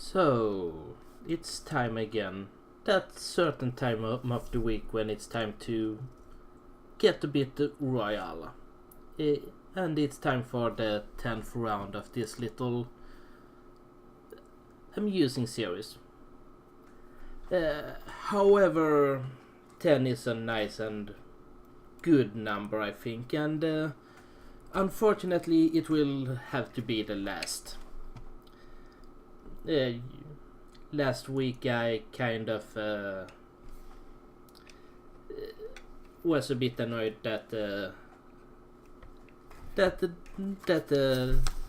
So, it's time again. That certain time of the week when it's time to get a bit Royale. And it's time for the 10th round of this little amusing series. However, 10 is a nice and good number, I think, and unfortunately it will have to be the last. Last week I kind of was a bit annoyed that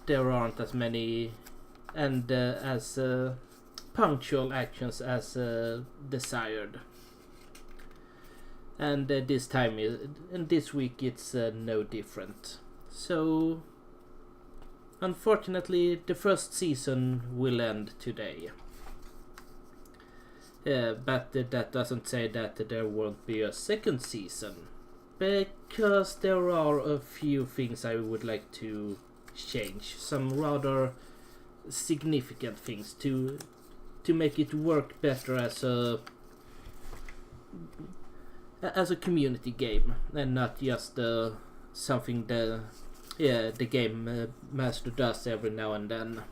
there aren't as many and as punctual actions as desired. And this week it's no different. So unfortunately the first season will end today. But that doesn't say that there won't be a second season, because there are a few things I would like to change, some rather significant things to make it work better as a community game and not just something the game master does every now and then.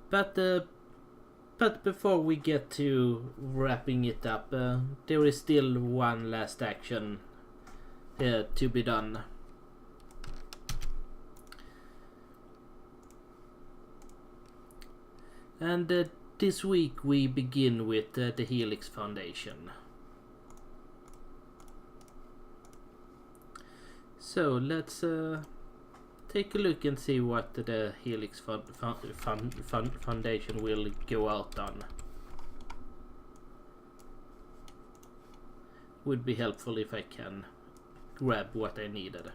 But before we get to wrapping it up, there is still one last action to be done. And this week we begin with the Helix Foundation. So let's take a look and see what the Helix Foundation will go out on. Would be helpful if I can grab what I needed.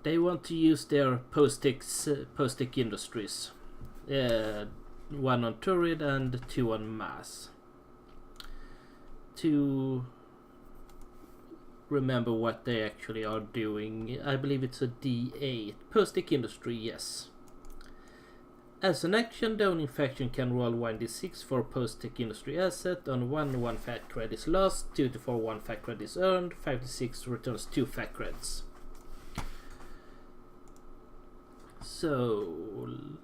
They want to use their post-tech industries. One on Turid and 2 on Mass. To remember what they actually are doing. I believe it's a D8. Post-tech industry, yes. As an action, the owning faction can roll 1d6 for post-tech industry asset. On 1 fat credit is lost, 2 to 4 1 fat credit is earned, 5 to 6 returns 2 fat credits. So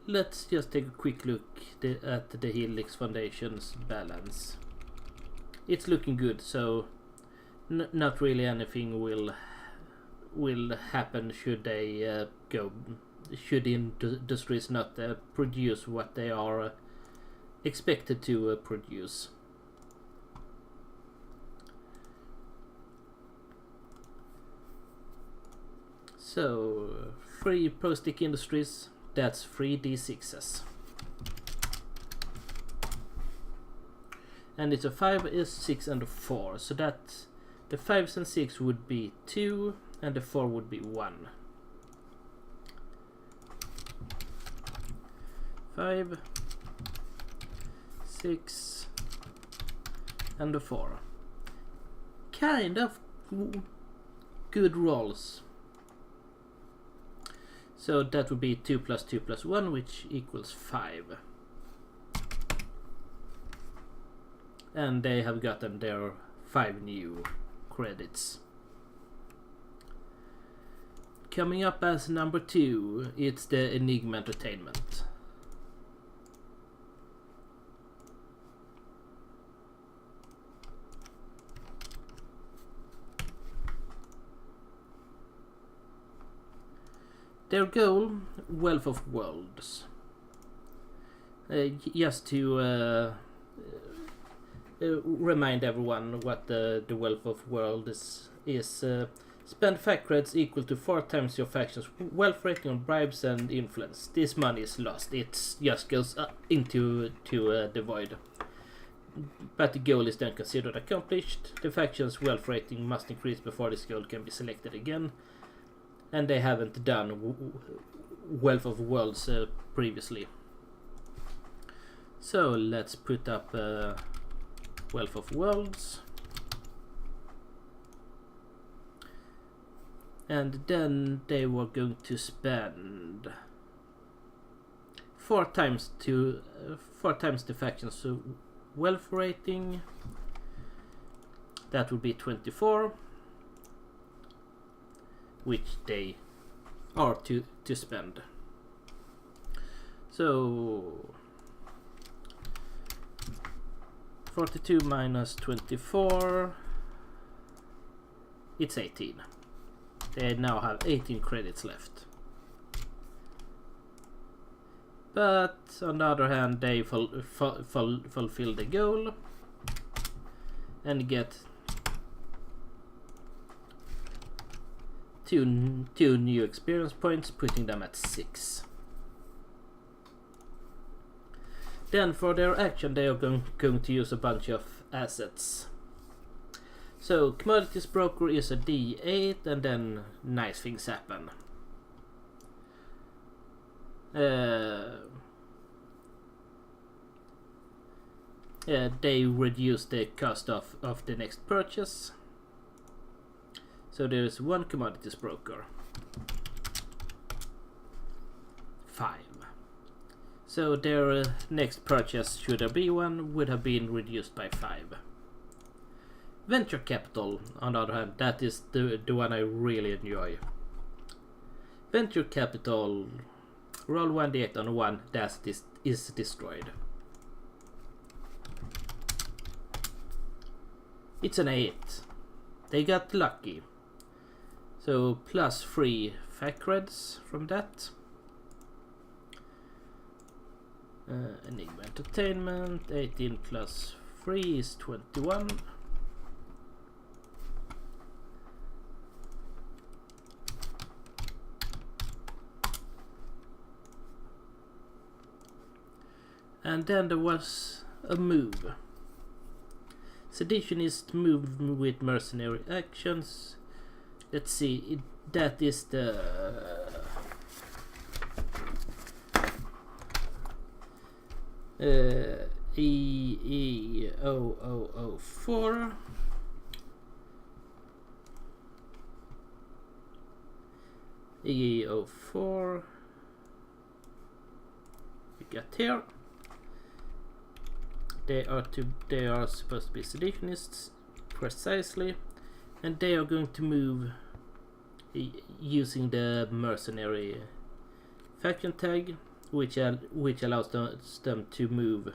let's just take a quick look at the Helix Foundation's balance. It's looking good, so not really anything will happen should they should industries not produce what they are expected to produce. So 3 post-tech industries, that's 3 d6s. And it's a 5, a 6 and a 4, so that the 5s and 6 would be 2 and the 4 would be 1. 5, 6 and a 4. Kind of good rolls. So that would be 2 plus 2 plus 1, which equals 5. And they have gotten their 5 new credits. Coming up as number 2, it's the Enigma Entertainment. Their goal, Wealth of Worlds. Just to remind everyone what the Wealth of Worlds is spend fact credits equal to 4 times your faction's wealth rating on bribes and influence. This money is lost. It just goes into the void. But the goal is then considered accomplished. The faction's wealth rating must increase before this goal can be selected again. And they haven't done Wealth of Worlds previously. So let's put up Wealth of Worlds. And then they were going to spend 4 times the faction's wealth rating. That would be 24, which they are to spend. So 42 minus 24, it's 18. They now have 18 credits left. But on the other hand, they fulfill the goal and get two new experience points, putting them at 6. Then for their action, they are going to use a bunch of assets. So Commodities Broker is a D8, and then nice things happen. They reduce the cost of the next purchase. So there is 1 Commodities Broker. 5. So their next purchase, should there be one, would have been reduced by 5. Venture Capital, on the other hand, that is the one I really enjoy. Venture Capital, roll 1d8 on 1, that is destroyed. It's an 8. They got lucky. So plus 3 fact creds from that. Enigma Entertainment, 18 plus 3 is 21. And then there was a move. Seditionist moved with mercenary actions. Let's see, that is the EE0004. EE04 we got here. They are supposed to be seditionists, precisely, and they are going to move using the mercenary faction tag, which allows them to move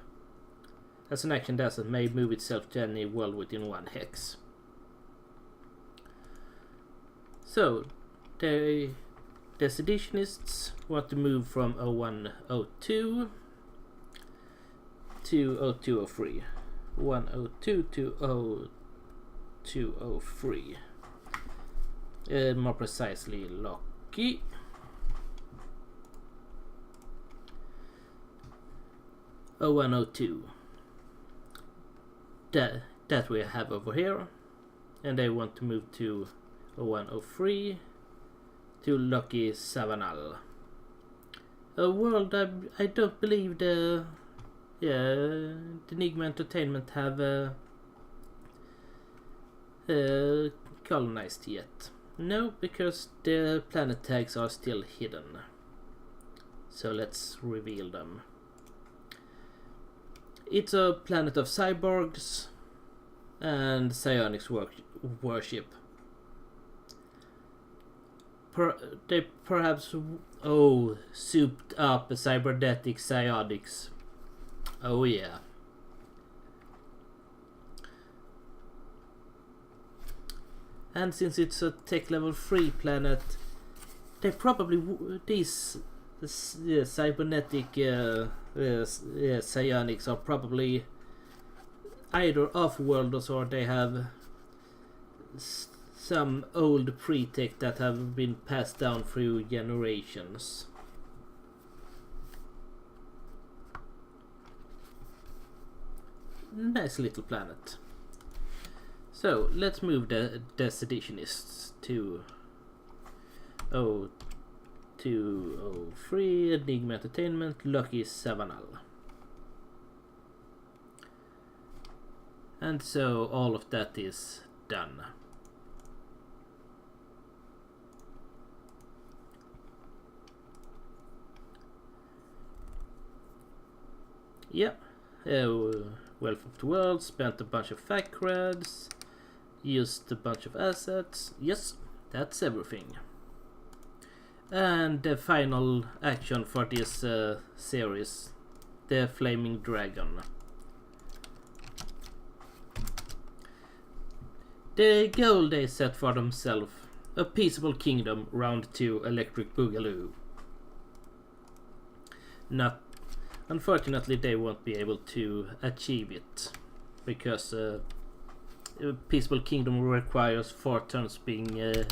as an action. That may move itself to any world within 1 hex. So the seditionists want to move from 0102 to 0203. 102 to 0203. More precisely, Loki. Oh, 102. That we have over here, and they want to move to 0103 to Lucky Savanal. A world I don't believe the Enigma Entertainment have colonized yet. No, because the planet tags are still hidden. So let's reveal them. It's a planet of cyborgs and psionics worship. They perhaps souped up cybernetic psionics. Oh yeah. And since it's a tech level 3 planet, they probably these cybernetic psionics are probably either off-worlders, or they have some old pre-tech that have been passed down through generations. Nice little planet. So let's move the seditionists to 0203, Enigma Entertainment, Lucky Savanal. And so all of that is done. Yeah. Wealth of the World, spent a bunch of fact creds, used a bunch of assets. Yes, that's everything. And the final action for this series, the Flaming Dragon. The goal they set for themselves, a peaceable kingdom round 2 Electric Boogaloo. Unfortunately, they won't be able to achieve it, because a peaceable kingdom requires 4 turns being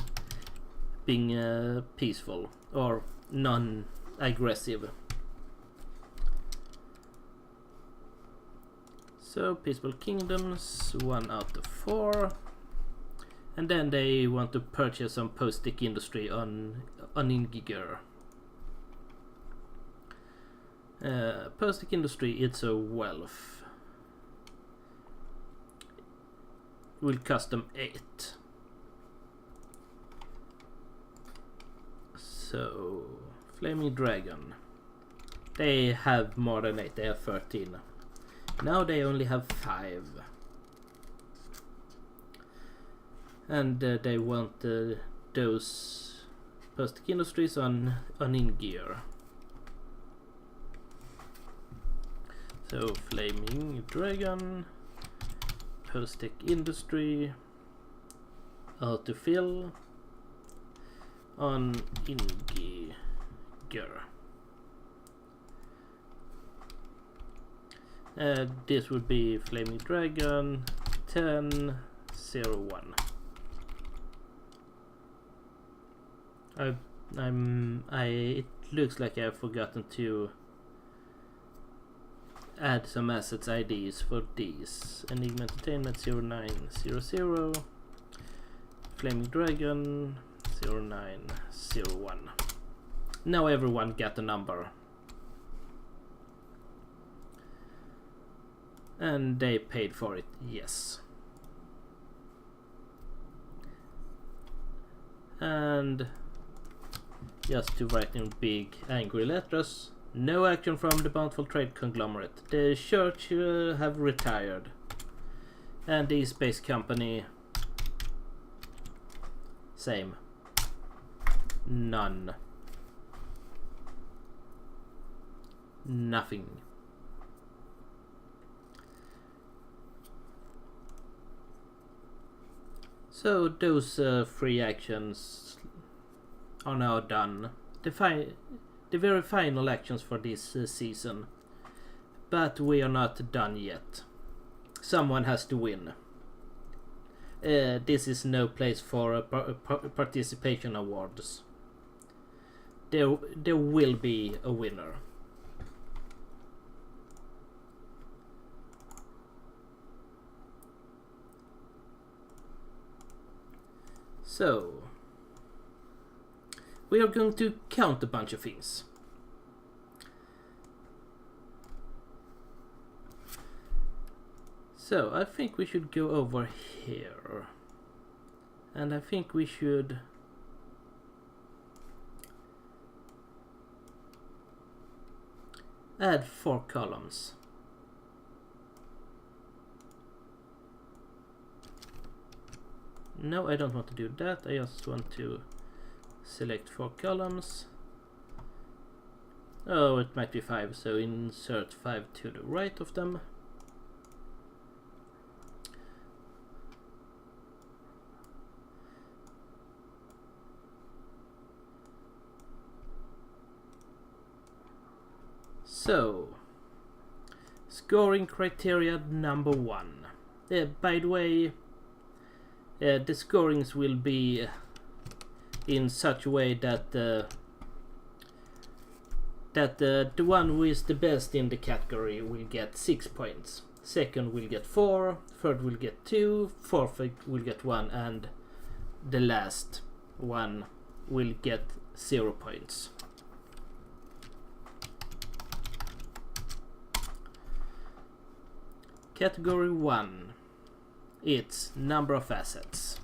peaceful or non-aggressive. So peaceful kingdoms, 1 out of 4, and then they want to purchase some post-stick industry on Ingiger. Post-stick industry, it's a wealth. Will cost them 8. So, Flaming Dragon. They have more than 8, they have 13. Now they only have 5. And they want those post-stick industries on in-gear. So, Flaming Dragon, post-stick industry, autofill on in-gear. This would be Flaming Dragon 1001. It looks like I've forgotten to add some assets IDs for these. Enigma Entertainment 0900, Flaming Dragon 0901. Now everyone got a number. And they paid for it, yes. And just to write in big angry letters, no action from the Bountiful Trade Conglomerate. The church have retired. And the space company, same. None. Nothing. So those 3 actions are now done. The very final actions for this season. But we are not done yet. Someone has to win. This is no place for participation awards. There will be a winner. So, we are going to count a bunch of things. So, I think we should go over here. And I think we should add 4 columns. No, I don't want to do that. I just want to select 4 columns. Oh, it might be 5, so insert 5 to the right of them. So, scoring criteria number 1. By the way, the scorings will be in such a way that the one who is the best in the category will get 6 points. Second will get 4, third will get 2, fourth will get 1, and the last one will get 0 points. Category 1. It's number of assets.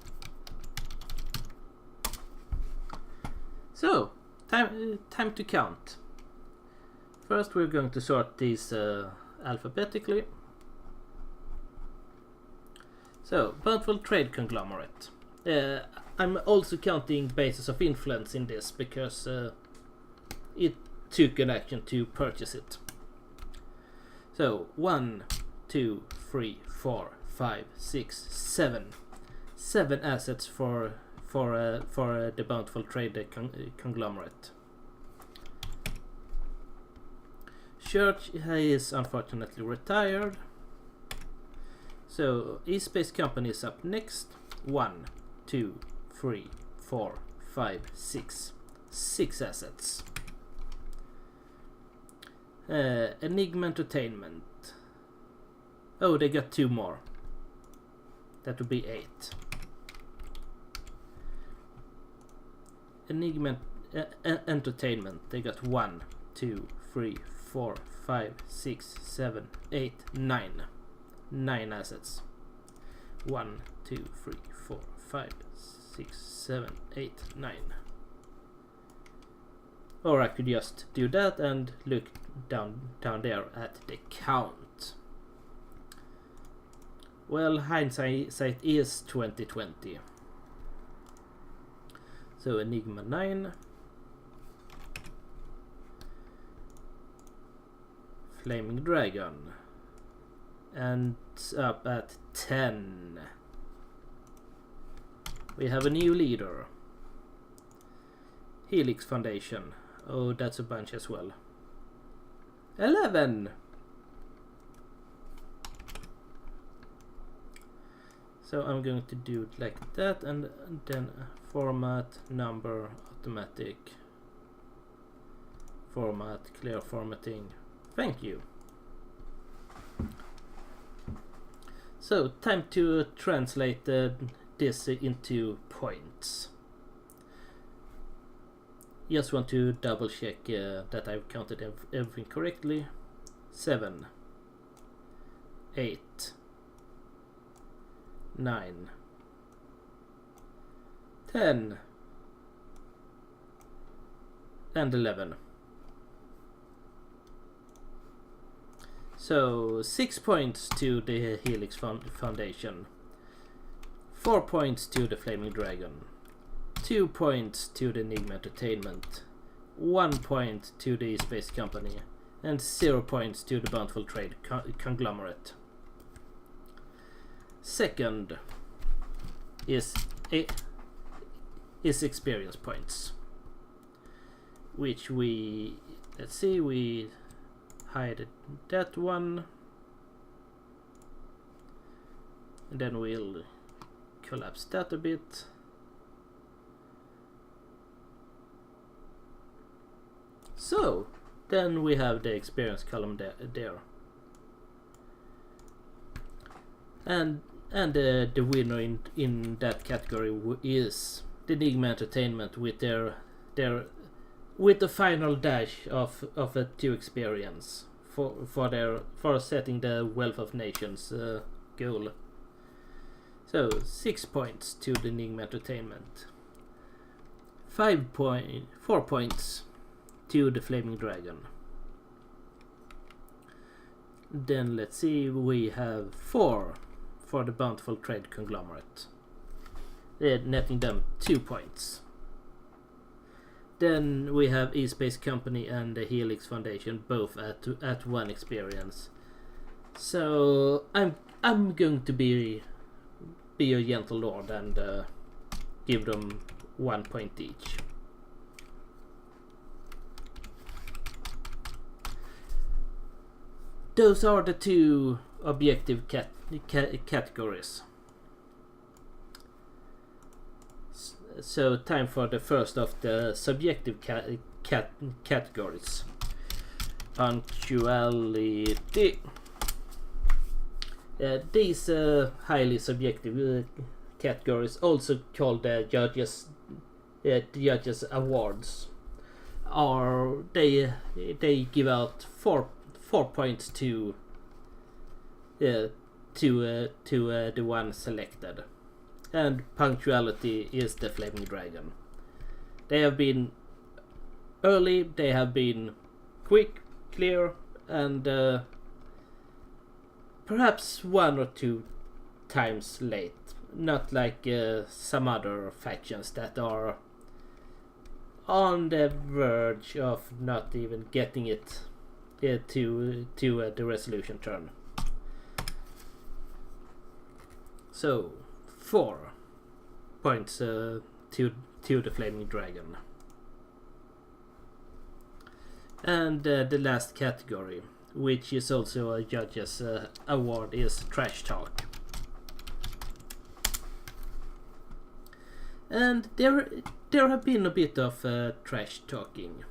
So, time to count. First we're going to sort these alphabetically. So, Bountiful Trade Conglomerate. I'm also counting bases of influence in this because it took an action to purchase it. So 1, 2, 3, 4, 5, 6, 7. 7 assets for the Bountiful Trade Conglomerate. Church is unfortunately retired. So East Space Company is up next. 1, 2, 3, 4, 5, 6. 6 assets. Enigma Entertainment. Oh, they got 2 more. That would be 8. Enigma Entertainment. They got 1, 2, 3, 4, 5, 6, 7, 8, 9. 9 assets. 1, 2, 3, 4, 5, 6, 7, 8, 9. Or I could just do that and look down there at the count. Well, hindsight is 2020. So Enigma 9. Flaming Dragon. And up at 10. We have a new leader. Helix Foundation. Oh, that's a bunch as well. 11. So I'm going to do it like that, and then format, number, automatic, format, clear formatting. Thank you. So time to translate this into points. Just want to double check that I've counted everything correctly. 7, 8, 9, 10, and 11. So 6 points to the Helix Foundation, 4 points to the Flaming Dragon, 2 points to the Enigma Entertainment, 1 point to the Space Company, and 0 points to the Bountiful Trade Conglomerate. Second is experience points, which we hide that one, and then we'll collapse that a bit. So then we have the experience column there. And the winner in that category is the Enigma Entertainment with the final dash of a 2 experience for setting the Wealth of Nations goal. So 6 points to the Enigma Entertainment, 4 points to the Flaming Dragon. Then let's see, we have 4 for the Bountiful Trade Conglomerate, netting them 2 points. Then we have E-Space Company and the Helix Foundation both at 1 experience. So I'm going to be a gentle lord and give them 1 point each. Those are the 2 objective categories. So time for the first of the subjective categories. Punctuality. These highly subjective categories, also called the judges awards, are they give out 4 points to the one selected, and punctuality is the Flaming Dragon. They have been early, they have been quick, clear, and perhaps 1 or 2 times late. Not like some other factions that are on the verge of not even getting it to the resolution turn. So 4 points to the Flaming Dragon. And the last category, which is also a judge's award, is Trash Talk. And there have been a bit of trash talking.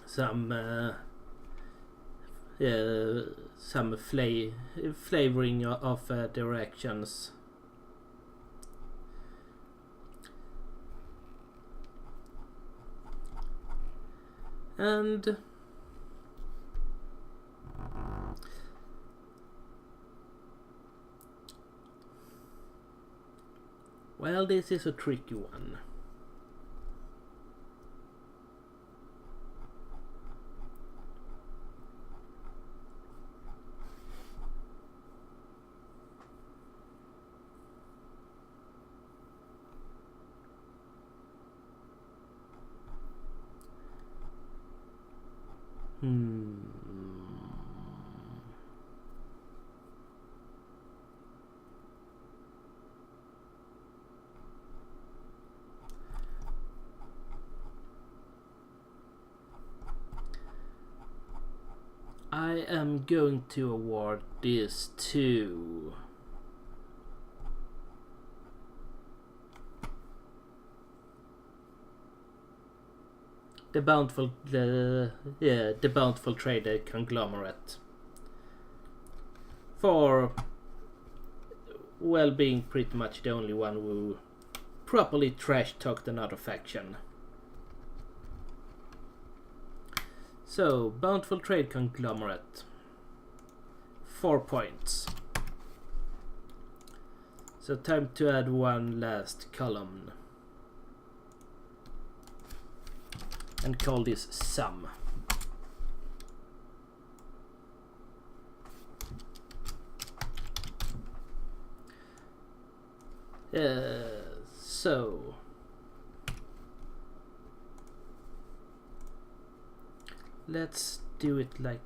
Some flavoring of directions. And well, this is a tricky one. I am going to award this to the Bountiful Trader Conglomerate for being pretty much the only one who properly trash talked another faction. So, Bountiful Trade Conglomerate, 4 points. So time to add one last column. And call this Sum. So let's do it like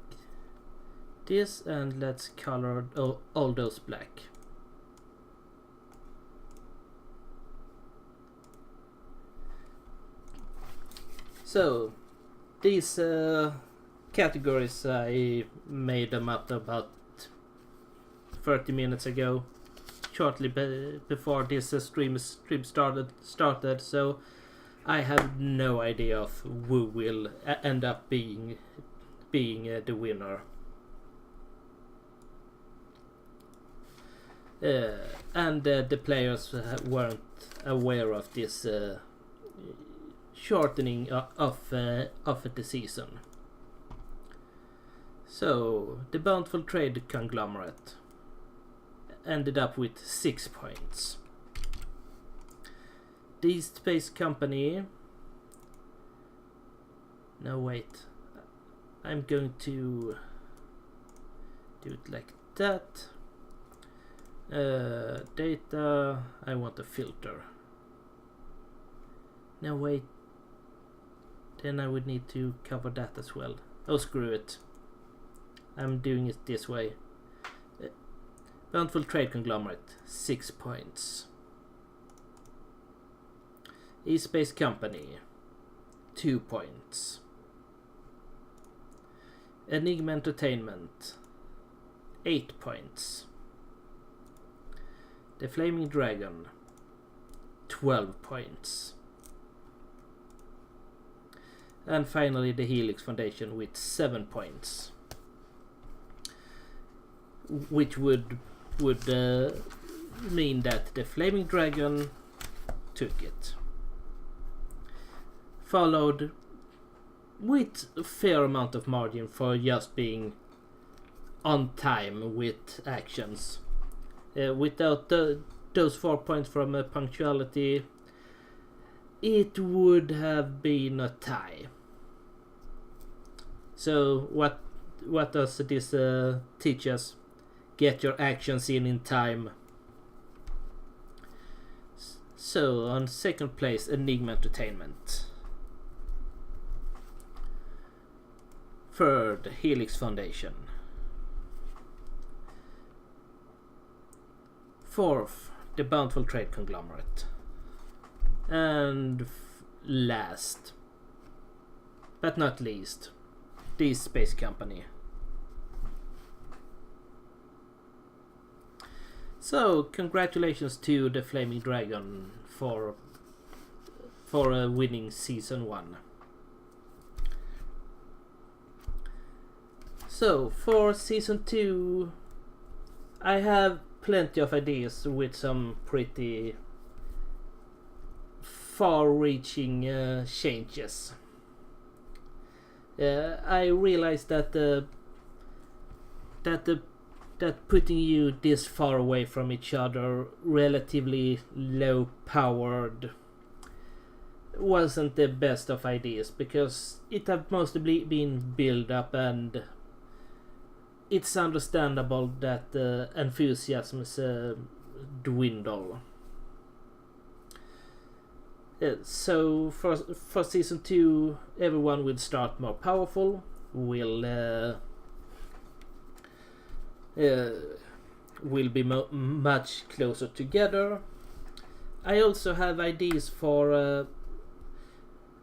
this, and let's color all those black. So these categories, I made them up about 30 minutes ago, shortly before this stream started, so I have no idea of who will end up being the winner. And the players weren't aware of this shortening of the season. So the Bountiful Trade Conglomerate ended up with 6 points. The East Space Company, no wait, I'm going to do it like that. Data, I want a filter. No wait, then I would need to cover that as well. Oh, screw it, I'm doing it this way. Bountiful Trade Conglomerate, 6 points. East Space Company, 2 points. Enigma Entertainment, 8 points. The Flaming Dragon, 12 points. And finally the Helix Foundation with 7 points. Which would mean that the Flaming Dragon took it. Followed with a fair amount of margin for just being on time with actions. Without those 4 points from punctuality, it would have been a tie. So what does this teach us? get your actions in time. So on second place, Enigma Entertainment. Third, Helix Foundation. Fourth, the Bountiful Trade Conglomerate. And last, but not least, the Space Company. So, congratulations to the Flaming Dragon for winning Season 1. So, for Season 2, I have plenty of ideas with some pretty far-reaching changes. I realized that putting you this far away from each other, relatively low-powered, wasn't the best of ideas, because it had mostly been built up, and it's understandable that enthusiasms dwindle. So for Season 2, everyone will start more powerful, will be much closer together. I also have ideas for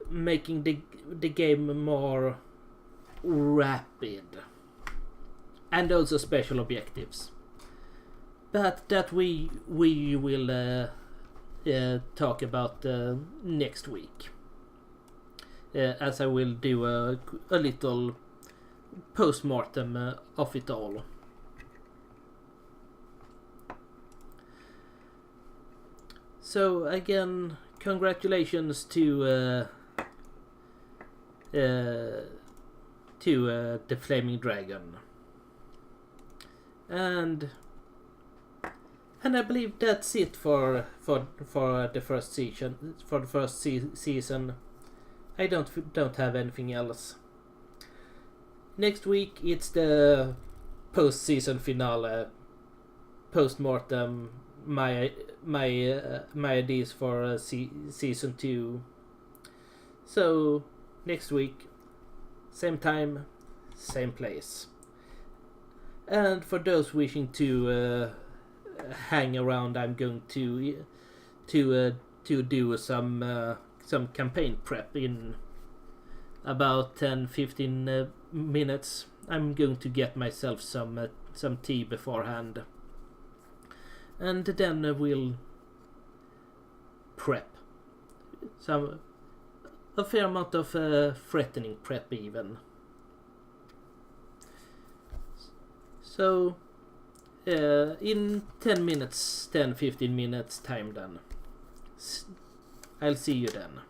making the game more rapid, and also special objectives. But that we will talk about next week, as I will do a little post-mortem of it all. So again, congratulations to the Flaming Dragon, and I believe that's it for the first season. For the first season, I don't have anything else. Next week it's the post-season finale, post-mortem. My ideas for Season 2. So next week, same time, same place. And for those wishing to hang around, I'm going to do some campaign prep in about 10-15 minutes. I'm going to get myself some tea beforehand, and then we'll prep a fair amount of threatening prep even. So in 10-15 minutes time then. I'll see you then.